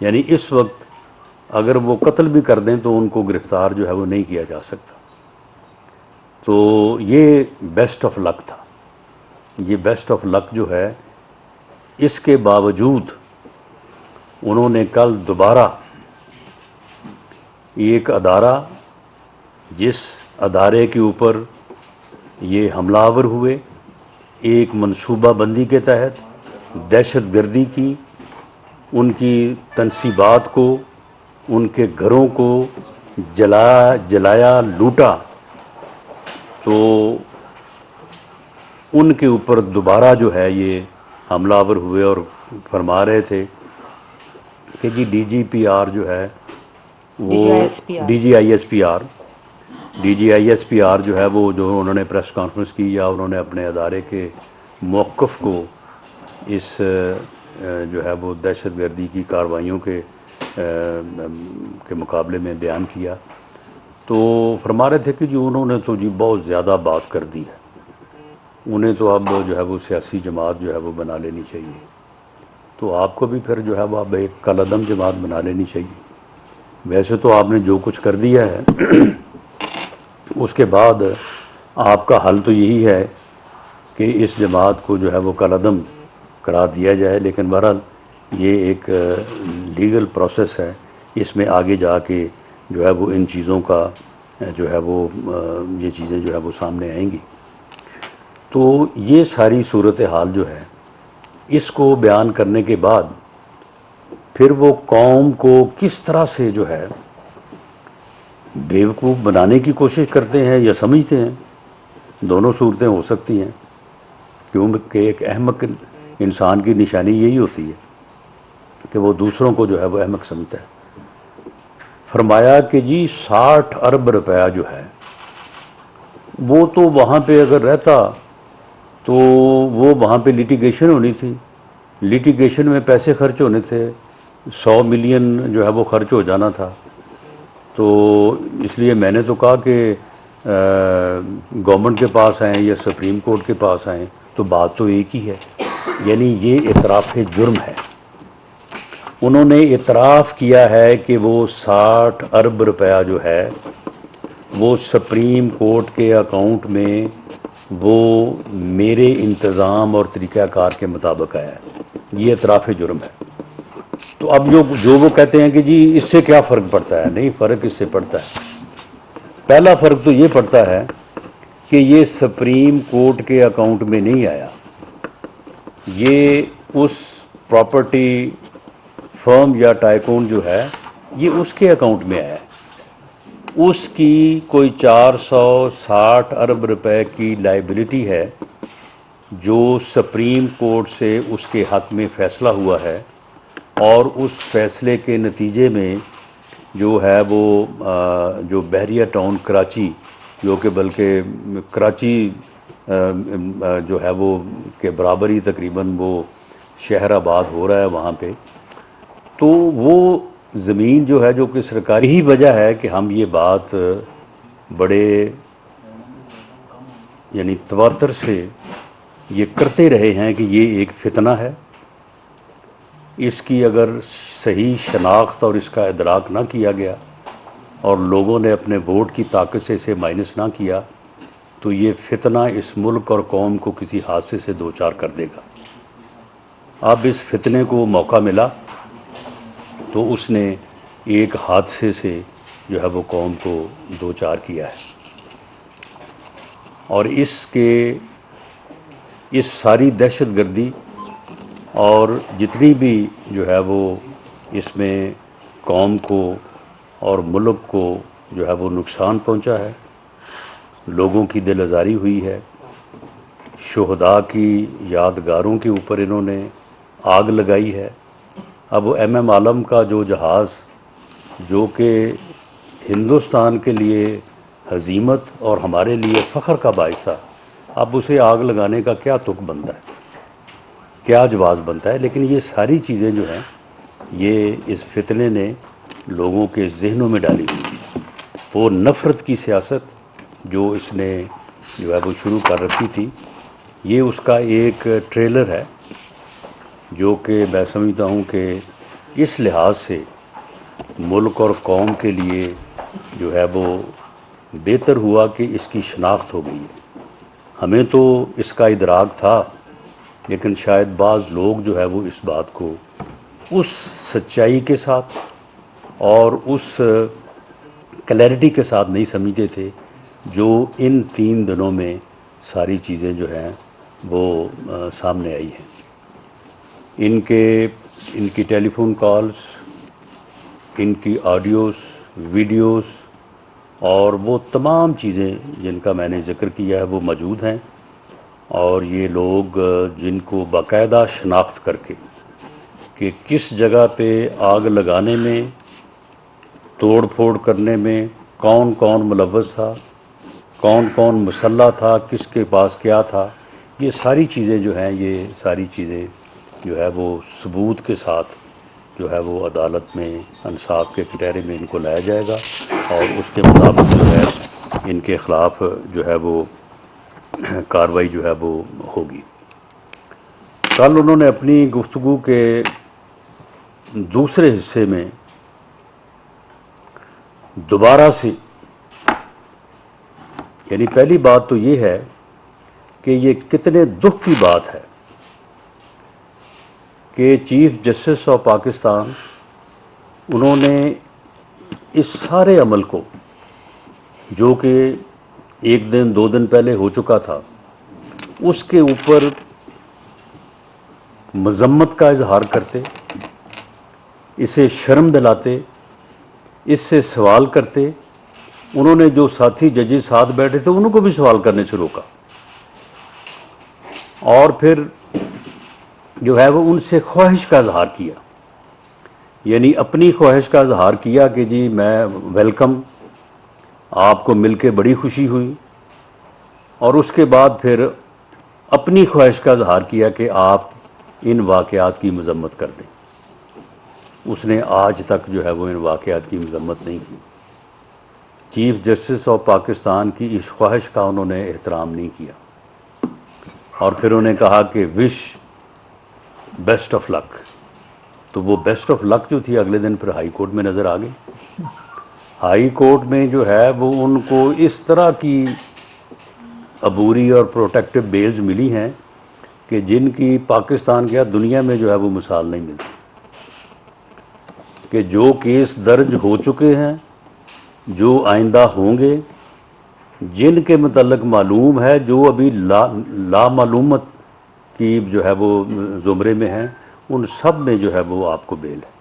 یعنی اس وقت اگر وہ قتل بھی کر دیں تو ان کو گرفتار جو ہے وہ نہیں کیا جا سکتا. تو یہ بیسٹ آف لک تھا. یہ بیسٹ آف لک جو ہے، اس کے باوجود انہوں نے کل دوبارہ ایک ادارہ، جس ادارے کے اوپر یہ حملہ آور ہوئے، ایک منصوبہ بندی کے تحت دہشت گردی کی، ان کی تنصیبات کو، ان کے گھروں کو جلایا لوٹا. تو ان کے اوپر دوبارہ جو ہے یہ حملہ آور ہوئے اور فرما رہے تھے کہ جی ڈی جی پی آر جو ہے وہ D G I S P R جو ہے وہ جو انہوں نے پریس کانفرنس کی، یا انہوں نے اپنے ادارے کے موقف کو اس جو ہے وہ دہشت گردی کی کارروائیوں کے مقابلے میں بیان کیا. تو فرما رہے تھے کہ جی انہوں نے تو جی بہت زیادہ بات کر دی ہے، انہیں تو اب جو ہے وہ سیاسی جماعت جو ہے وہ بنا لینی چاہیے. تو آپ کو بھی پھر جو ہے وہ اب ایک کالعدم جماعت بنا لینی چاہیے. ویسے تو آپ نے جو کچھ کر دیا ہے اس کے بعد آپ کا حل تو یہی ہے کہ اس جماعت کو جو ہے وہ کالعدم قرار دیا جائے. لیکن بہرحال یہ ایک لیگل پروسیس ہے، اس میں آگے جا کے جو ہے وہ ان چیزوں کا جو ہے وہ یہ چیزیں جو ہے وہ سامنے آئیں گی. تو یہ ساری صورتحال جو ہے، اس کو بیان کرنے کے بعد پھر وہ قوم کو کس طرح سے جو ہے بیوقوف بنانے کی کوشش کرتے ہیں یا سمجھتے ہیں. دونوں صورتیں ہو سکتی ہیں، کیونکہ ایک احمق انسان کی نشانی یہی ہوتی ہے کہ وہ دوسروں کو جو ہے وہ احمق سمجھتا ہے. فرمایا کہ جی 60 ارب روپیہ جو ہے وہ تو وہاں پہ اگر رہتا تو وہ وہاں پہ لیٹیگیشن ہونی تھی، لیٹیگیشن میں پیسے خرچ ہونے تھے، 100 ملین جو ہے وہ خرچ ہو جانا تھا. تو اس لیے میں نے تو کہا کہ گورنمنٹ کے پاس آئیں یا سپریم کورٹ کے پاس آئیں، تو بات تو ایک ہی ہے. یعنی یہ اعتراف جرم ہے. انہوں نے اعتراف کیا ہے کہ وہ 60 ارب روپیہ جو ہے وہ سپریم کورٹ کے اکاؤنٹ میں وہ میرے انتظام اور طریقہ کار کے مطابق آیا ہے. یہ اعتراف جرم ہے. تو اب جو وہ کہتے ہیں کہ جی اس سے کیا فرق پڑتا ہے، نہیں، فرق اس سے پڑتا ہے. پہلا فرق تو یہ پڑتا ہے کہ یہ سپریم کورٹ کے اکاؤنٹ میں نہیں آیا، یہ اس پراپرٹی فرم یا ٹائکون جو ہے یہ اس کے اکاؤنٹ میں آیا ہے. اس کی کوئی 460 ارب روپے کی لائبلٹی ہے جو سپریم کورٹ سے اس کے حق میں فیصلہ ہوا ہے، اور اس فیصلے کے نتیجے میں جو ہے وہ جو بحریہ ٹاؤن کراچی، جو کہ بلکہ کراچی جو ہے وہ کے برابر ہی تقریباً وہ شہر آباد ہو رہا ہے وہاں پہ. تو وہ زمین جو ہے جو کہ سرکاری ہی وجہ ہے کہ ہم یہ بات بڑے یعنی تواتر سے یہ کرتے رہے ہیں کہ یہ ایک فتنہ ہے. اس کی اگر صحیح شناخت اور اس کا ادراک نہ کیا گیا اور لوگوں نے اپنے ووٹ کی طاقت سے اسے مائنس نہ کیا تو یہ فتنہ اس ملک اور قوم کو کسی حادثے سے دوچار کر دے گا. اب اس فتنے کو موقع ملا تو اس نے ایک حادثے سے جو ہے وہ قوم کو دوچار کیا ہے. اور اس ساری دہشت گردی اور جتنی بھی جو ہے وہ اس میں قوم کو اور ملک کو جو ہے وہ نقصان پہنچا ہے، لوگوں کی دل آزاری ہوئی ہے، شہداء کی یادگاروں کے اوپر انہوں نے آگ لگائی ہے. اب ایم عالم کا جو جہاز جو کہ ہندوستان کے لیے ہزیمت اور ہمارے لیے فخر کا باعث تھا، اب اسے آگ لگانے کا کیا تک بنتا ہے، کیا جواز بنتا ہے. لیکن یہ ساری چیزیں جو ہیں یہ اس فتنے نے لوگوں کے ذہنوں میں ڈالی ہوئی تھی. وہ نفرت کی سیاست جو اس نے جو ہے وہ شروع کر رکھی تھی، یہ اس کا ایک ٹریلر ہے جو کہ میں سمجھتا ہوں کہ اس لحاظ سے ملک اور قوم کے لیے جو ہے وہ بہتر ہوا کہ اس کی شناخت ہو گئی ہے۔ ہمیں تو اس کا ادراک تھا، لیکن شاید بعض لوگ جو ہے وہ اس بات کو اس سچائی کے ساتھ اور اس کلیئرٹی کے ساتھ نہیں سمجھتے تھے جو ان 3 دنوں میں ساری چیزیں جو ہیں وہ سامنے آئی ہیں۔ ان کی ٹیلی فون کالز، ان کی آڈیوز، ویڈیوز اور وہ تمام چیزیں جن کا میں نے ذکر کیا ہے وہ موجود ہیں، اور یہ لوگ جن کو باقاعدہ شناخت کر کے کہ کس جگہ پہ آگ لگانے میں، توڑ پھوڑ کرنے میں کون کون ملوث تھا، کون کون مسلح تھا، کس کے پاس کیا تھا، یہ ساری چیزیں جو ہیں، یہ ساری چیزیں جو ہے وہ ثبوت کے ساتھ جو ہے وہ عدالت میں انصاف کے کٹہرے میں ان کو لایا جائے گا، اور اس کے مطابق جو ہے ان کے خلاف جو ہے وہ کارروائی جو ہے وہ ہوگی۔ کل انہوں نے اپنی گفتگو کے دوسرے حصے میں دوبارہ سے، یعنی پہلی بات تو یہ ہے کہ یہ کتنے دکھ کی بات ہے کہ چیف جسٹس آف پاکستان انہوں نے اس سارے عمل کو، جو کہ 1 دن 2 دن پہلے ہو چکا تھا، اس کے اوپر مذمت کا اظہار کرتے، اسے شرم دلاتے، اس سے سوال کرتے۔ انہوں نے جو ساتھی ججز ساتھ بیٹھے تھے انہوں کو بھی سوال کرنے سے روکا، اور پھر جو ہے وہ ان سے خواہش کا اظہار کیا، یعنی اپنی خواہش کا اظہار کیا کہ جی میں ویلکم، آپ کو مل کے بڑی خوشی ہوئی، اور اس کے بعد پھر اپنی خواہش کا اظہار کیا کہ آپ ان واقعات کی مذمت کر دیں۔ اس نے آج تک جو ہے وہ ان واقعات کی مذمت نہیں کی۔ چیف جسٹس آف پاکستان کی اس خواہش کا انہوں نے احترام نہیں کیا، اور پھر انہوں نے کہا کہ وش بیسٹ آف لک، تو وہ بیسٹ آف لک جو تھی اگلے دن پھر ہائی کورٹ میں نظر آ گئی۔ ہائی کورٹ میں جو ہے وہ ان کو اس طرح کی عبوری اور پروٹیکٹیو بیلز ملی ہیں کہ جن کی پاکستان کیا دنیا میں جو ہے وہ مثال نہیں ملتی، کہ جو کیس درج ہو چکے ہیں، جو آئندہ ہوں گے، جن کے متعلق معلوم ہے، جو ابھی لا معلومت کی جو ہے وہ زمرے میں ہیں، ان سب میں جو ہے وہ آپ کو بیل ہے۔